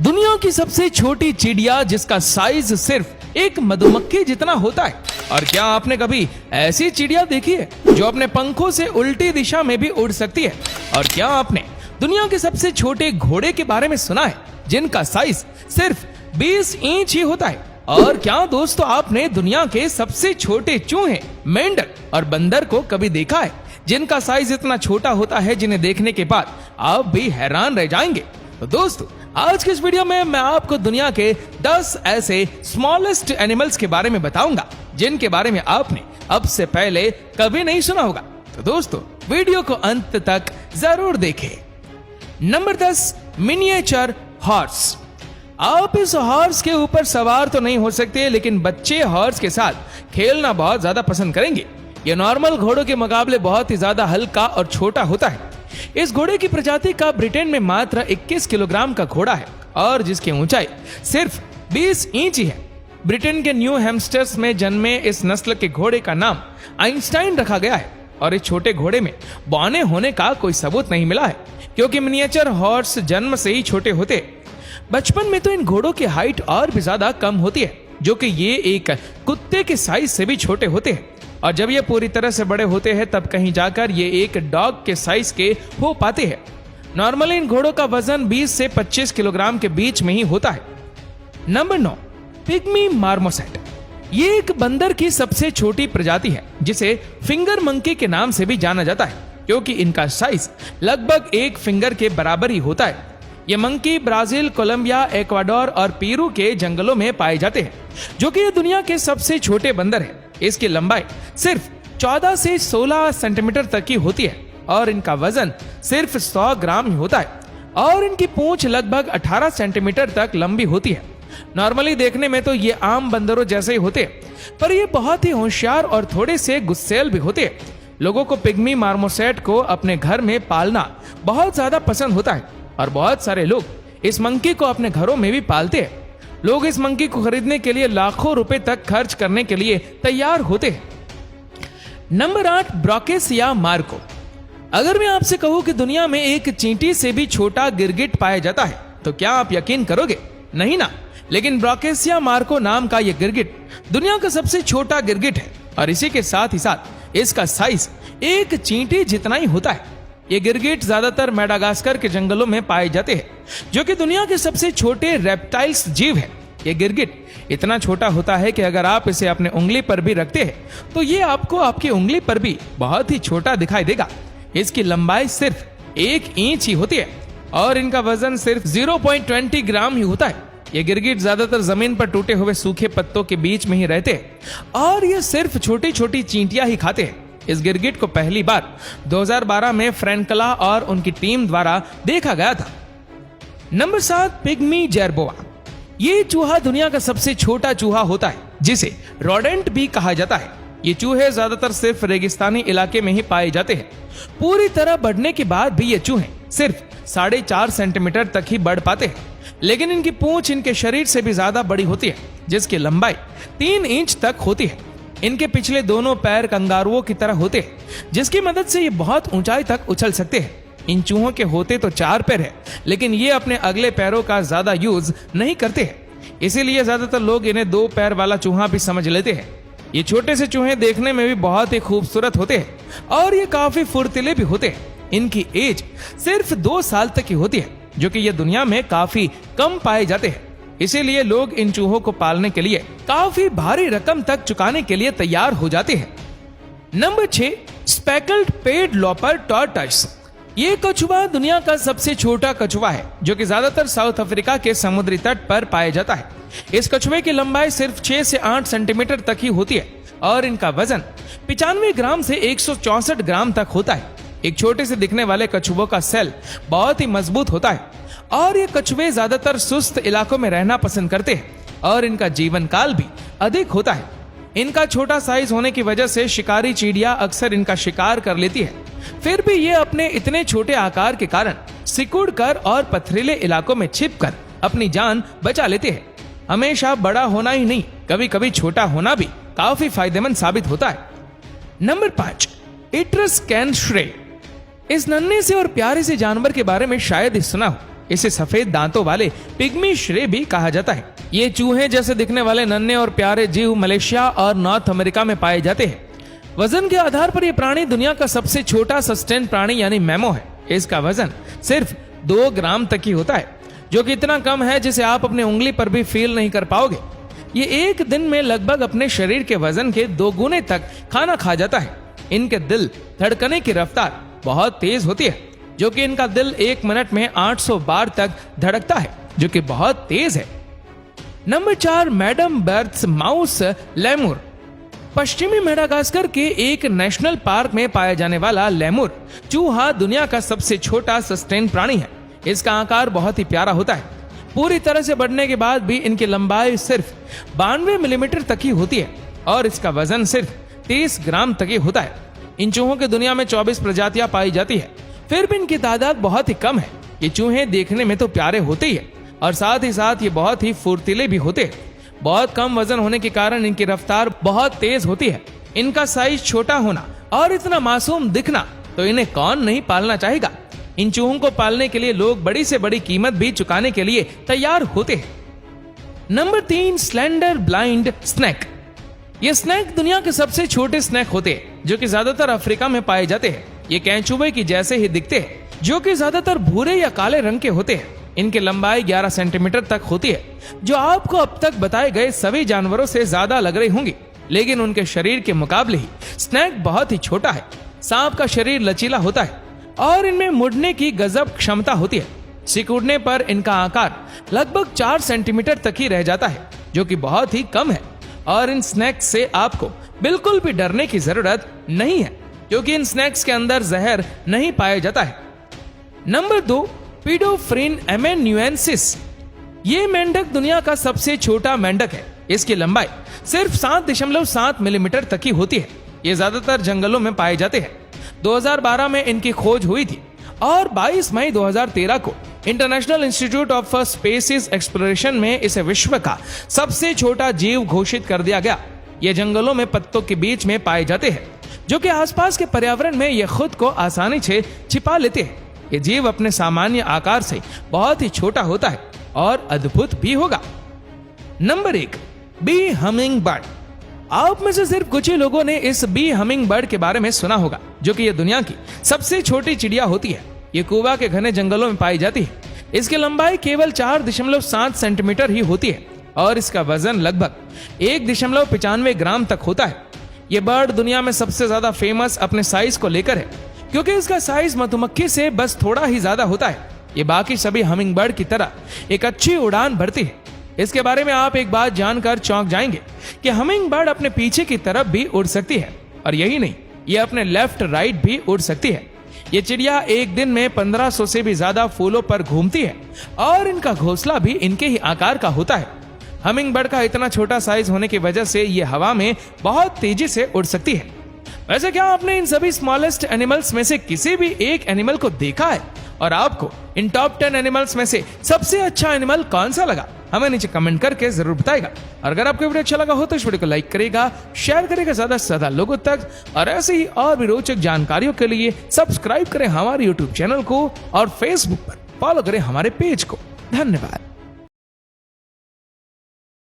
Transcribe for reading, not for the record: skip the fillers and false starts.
दुनिया की सबसे छोटी चिड़िया जिसका साइज सिर्फ एक मधुमक्खी जितना होता है। और क्या आपने कभी ऐसी चिड़िया देखी है जो अपने पंखों से उल्टी दिशा में भी उड़ सकती है? और क्या आपने दुनिया के सबसे छोटे घोड़े के बारे में सुना है जिनका साइज सिर्फ 20 इंच ही होता है? और क्या दोस्तों आपने दुनिया के सबसे छोटे चूहे, मेंढक और बंदर को कभी देखा है जिनका साइज इतना छोटा होता है जिन्हें देखने के बाद आप भी हैरान रह जाएंगे? तो दोस्तों आज के इस वीडियो में मैं आपको दुनिया के 10 ऐसे स्मॉलेस्ट एनिमल्स के बारे में बताऊंगा जिनके बारे में आपने अब से पहले कभी नहीं सुना होगा। तो दोस्तों वीडियो को अंत तक जरूर देखें। Number 10, miniature horse. आप इस हॉर्स के ऊपर सवार तो नहीं हो सकते, लेकिन बच्चे हॉर्स के साथ खेलना बहुत ज्यादा पसंद करेंगे। यह नॉर्मल घोड़ों के मुकाबले बहुत ही ज्यादा हल्का और छोटा होता है। इस घोड़े की प्रजाति का ब्रिटेन में मात्र 21 किलोग्राम का घोड़ा है और जिसकी ऊंचाई सिर्फ 20 इंच ही है। ब्रिटेन के न्यू हैम्स्टर्स में जन्मे इस नस्ल के घोड़े का नाम आइंस्टाइन रखा गया है और इस छोटे घोड़े में बौने होने का कोई सबूत नहीं मिला है, क्योंकि मिनिएचर हॉर्स जन्म से ही छोटे होते हैं। बचपन में तो इन घोड़ों की हाइट और भी ज्यादा कम होती है, जो कि ये एक कुत्ते के साइज से भी छोटे होते हैं। और जब ये पूरी तरह से बड़े होते हैं तब कहीं जाकर ये एक डॉग के साइज के हो पाते हैं। नॉर्मली इन घोड़ों का वजन 20 से 25 किलोग्राम के बीच में ही होता है। Number 9, pygmy marmoset. ये एक बंदर की सबसे छोटी प्रजाति है जिसे फिंगर मंकी के नाम से भी जाना जाता है, क्योंकि इनका साइज लगभग एक फिंगर के बराबर ही होता है। ये मंकी ब्राजील, कोलंबिया, इक्वाडोर और पेरू के जंगलों में पाए जाते हैं, जो कि ये दुनिया के सबसे छोटे बंदर है। इसकी लंबाई सिर्फ 14 से 16 सेंटीमीटर तक की होती है और इनका वजन सिर्फ 100 ग्राम ही होता है और इनकी पूंछ लगभग 18 सेंटीमीटर तक लंबी होती है। नॉर्मली देखने में तो ये आम बंदरों जैसे ही होते हैं, पर ये बहुत ही होशियार और थोड़े से गुस्सैल भी होते हैं। लोगों को पिग्मी मार्मोसेट को अपने घर में पालना बहुत ज्यादा पसंद होता है और बहुत सारे लोग इस मंकी को अपने घरों में भी पालते हैं। लोग इस मंकी को खरीदने के लिए लाखों रुपए तक खर्च करने के लिए तैयार होते हैं। नंबर 8, ब्रोकेसिया मार्को। अगर मैं आपसे कहूं कि दुनिया में एक चींटी से भी छोटा गिरगिट पाया जाता है तो क्या आप यकीन करोगे? नहीं ना। लेकिन ब्रोकेसिया मार्को नाम का यह गिरगिट दुनिया का सबसे छोटा गिरगिट है और इसी के साथ ही साथ इसका साइज एक चींटी जितना ही होता है। ये गिरगिट ज्यादातर मेडागास्कर के जंगलों में पाए जाते हैं, जो कि दुनिया के सबसे छोटे रेप्टाइल्स जीव है। ये गिरगिट इतना छोटा होता है कि अगर आप इसे अपने उंगली पर भी रखते हैं तो ये आपको आपकी उंगली पर भी बहुत ही छोटा दिखाई देगा। इसकी लंबाई सिर्फ 1 इंच ही होती है और इनका वजन सिर्फ 0.20 ग्राम ही होता है। ये गिरगिट ज्यादातर जमीन पर टूटे हुए सूखे पत्तों के बीच में ही रहते हैं और ये सिर्फ छोटी छोटी चींटियां ही खाते हैं। इस गिरगिट को पहली बार 2012 में फ्रैंकला और उनकी टीम द्वारा देखा गया था। Number 7, pygmy jerboa. ये चूहा दुनिया का सबसे छोटा चूहा होता है जिसे रोडेंट भी कहा जाता है। ये चूहे ज्यादातर सिर्फ रेगिस्तानी इलाके में ही पाए जाते हैं। पूरी तरह बढ़ने के बाद भी ये चूहे सिर्फ 4.5 सेंटीमीटर तक ही बढ़ पाते हैं, लेकिन इनकी पूंछ इनके शरीर से भी ज्यादा बड़ी होती है, जिसकी लंबाई 3 इंच तक होती है। इनके पिछले दोनों पैर कंगारुओं की तरह होते हैं, जिसकी मदद से ये बहुत ऊंचाई तक उछल सकते हैं। इन चूहों के होते तो 4 पैर है, लेकिन ये अपने अगले पैरों का ज्यादा यूज नहीं करते हैं, इसीलिए ज्यादातर लोग इन्हें 2 पैर वाला चूहा भी समझ लेते हैं। ये छोटे से चूहे देखने में भी बहुत ही खूबसूरत होते हैं और ये काफी फुर्तीले भी होते हैं। इनकी एज सिर्फ 2 साल तक की होती है, जो कि ये दुनिया में काफी कम पाए जाते हैं। इसीलिए लोग इन चूहों को पालने के लिए काफी भारी रकम तक चुकाने के लिए तैयार हो जाते हैं। Number 6, speckled paid Lauper tortoise. ये कछुआ दुनिया का सबसे छोटा कछुआ है, जो कि ज्यादातर साउथ अफ्रीका के समुद्री तट पर पाया जाता है। इस कछुए की लंबाई सिर्फ 6 से 8 सेंटीमीटर तक ही होती है और इनका वजन 95 ग्राम से 164 ग्राम तक होता है। एक छोटे से दिखने वाले कछुओं का सेल बहुत ही मजबूत होता है और ये कछुए ज्यादातर सुस्त इलाकों में रहना पसंद करते हैं और इनका जीवन काल भी अधिक होता है। इनका छोटा साइज होने की वजह से शिकारी चिड़िया अक्सर इनका शिकार कर लेती है। फिर भी ये अपने इतने छोटे आकार के कारण सिकुड़ कर और पथरीले इलाकों में छिपकर अपनी जान बचा लेते हैं। हमेशा बड़ा होना ही नहीं, कभी कभी छोटा होना भी काफी फायदेमंद साबित होता है। नंबर 5, इट्रस्कैन श्रे। इस नन्हे से और प्यारे से जानवर के बारे में शायद ही सुना हो, इसे सफेद दांतों वाले पिग्मी श्रे भी कहा जाता है। ये चूहे जैसे दिखने वाले नन्हे और प्यारे जीव मलेशिया और नॉर्थ अमेरिका में पाए जाते हैं। वजन के आधार पर यह प्राणी दुनिया का सबसे छोटा सस्टेन प्राणी यानी मैमो है। इसका वजन सिर्फ 2 ग्राम तक ही होता है, जो कि इतना कम है जिसे आप अपनी उंगली पर भी फील नहीं कर पाओगे। ये एक दिन में लगभग अपने शरीर के वजन के 2 गुने तक खाना खा जाता है। इनके दिल धड़कने की रफ्तार बहुत तेज होती है, जो कि इनका दिल 1 मिनट में 800 बार तक धड़कता है, जो कि बहुत तेज है। Number 4, madame Berthe's mouse lemur. पश्चिमी मेडागास्कर के एक नेशनल पार्क में पाया जाने वाला लेमुर चूहा दुनिया का सबसे छोटा सस्टेन प्राणी है। इसका आकार बहुत ही प्यारा होता है। पूरी तरह से बढ़ने के बाद भी इनकी लंबाई सिर्फ 92 मिलीमीटर तक ही होती है और इसका वजन सिर्फ 30 ग्राम तक ही होता है। इन चूहों की दुनिया में 24 प्रजातियां पाई जाती है, फिर भी इनकी तादाद बहुत ही कम है। ये चूहे देखने में तो प्यारे होते ही है और साथ ही साथ ये बहुत ही फुर्तीले भी होते हैं। बहुत कम वजन होने के कारण इनकी रफ्तार बहुत तेज होती है। इनका साइज छोटा होना और इतना मासूम दिखना, तो इन्हें कौन नहीं पालना चाहेगा। इन चूहों को पालने के लिए लोग बड़ी से बड़ी कीमत भी चुकाने के लिए तैयार होते हैं। Number 3, slender blind snake. ये स्नेक दुनिया के सबसे छोटे स्नेक होते हैं, जो कि ज्यादातर अफ्रीका में पाए जाते हैं। ये कैंचुए की जैसे ही दिखते हैं, जो कि ज्यादातर भूरे या काले रंग के होते हैं। इनकी लंबाई 11 सेंटीमीटर तक होती है, जो आपको अब तक बताए गए सभी जानवरों से ज्यादा लग रही होंगी, लेकिन उनके शरीर के मुकाबले ही स्नेक बहुत ही छोटा है। सांप का शरीर लचीला होता है और इनमें मुड़ने की गजब क्षमता होती है। सिकुड़ने पर इनका आकार लगभग 4 सेंटीमीटर तक ही रह जाता है, जो कि बहुत ही कम है। और इन स्नेक्स से आपको बिल्कुल भी डरने की जरूरत नहीं है, क्योंकि इन स्नेक्स के अंदर जहर नहीं पाया जाता है। नंबर 2, पीडोफ्रिन एमेन्युएंसिस। ये मेंढक दुनिया का सबसे छोटा मेंढक है। इसकी लंबाई सिर्फ 7.7 मिलीमीटर तक ही होती है। ये ज्यादातर जंगलों में पाए जाते हैं। 2012 में इनकी खोज हुई थी और 22 मई 2013 को International Institute of Species Exploration में इसे विश्व का सबसे छोटा जीव घोषित कर दिया गया। ये जंगलों में पत्तों के बीच में पाए जाते हैं, जो कि आसपास के पर्यावरण में ये खुद को आसानी से छिपा लेते हैं। ये जीव अपने सामान्य आकार से बहुत ही छोटा होता है और अद्भुत भी होगा। Number 1, bee hummingbird. आप में से सिर्फ कुछ ही लोगों ने इस बी हमिंग बर्ड के बारे में सुना होगा, जो कि यह दुनिया की सबसे छोटी चिड़िया होती है। ये कुबा के घने जंगलों में पाई जाती है। इसकी लंबाई केवल 4.7 सेंटीमीटर ही होती है और इसका वजन लगभग 1.95 ग्राम तक होता है। ये बर्ड दुनिया में सबसे ज्यादा फेमस अपने साइज को लेकर है, क्योंकि इसका साइज मधुमक्खी से बस थोड़ा ही ज्यादा होता है। ये बाकी सभी हमिंग बर्ड की तरह एक अच्छी उड़ान भरती है। इसके बारे में आप एक बात जानकर चौंक जाएंगे कि हमिंग बर्ड अपने पीछे की तरफ भी उड़ सकती है, और यही नहीं, ये अपने लेफ्ट राइट भी उड़ सकती है। ये चिड़िया एक दिन में 1500 से भी ज्यादा फूलों पर घूमती है और इनका घोंसला भी इनके ही आकार का होता है। हमिंग बर्ड का इतना छोटा साइज होने की वजह से ये हवा में बहुत तेजी से उड़ सकती है। वैसे क्या आपने इन सभी स्मॉलेस्ट एनिमल्स में से किसी भी एक एनिमल को देखा है? और आपको इन टॉप 10 एनिमल्स में से सबसे अच्छा एनिमल कौन सा लगा? हमें नीचे कमेंट करके जरूर बताएगा। और अगर आपको वीडियो अच्छा लगा हो तो इस वीडियो को लाइक करेगा, शेयर करेगा ज्यादा से ज्यादा लोगों तक, और ऐसे ही और भी रोचक जानकारियों के लिए सब्सक्राइब करें हमारे यूट्यूब चैनल को और फेसबुक पर फॉलो करें हमारे पेज को। धन्यवाद।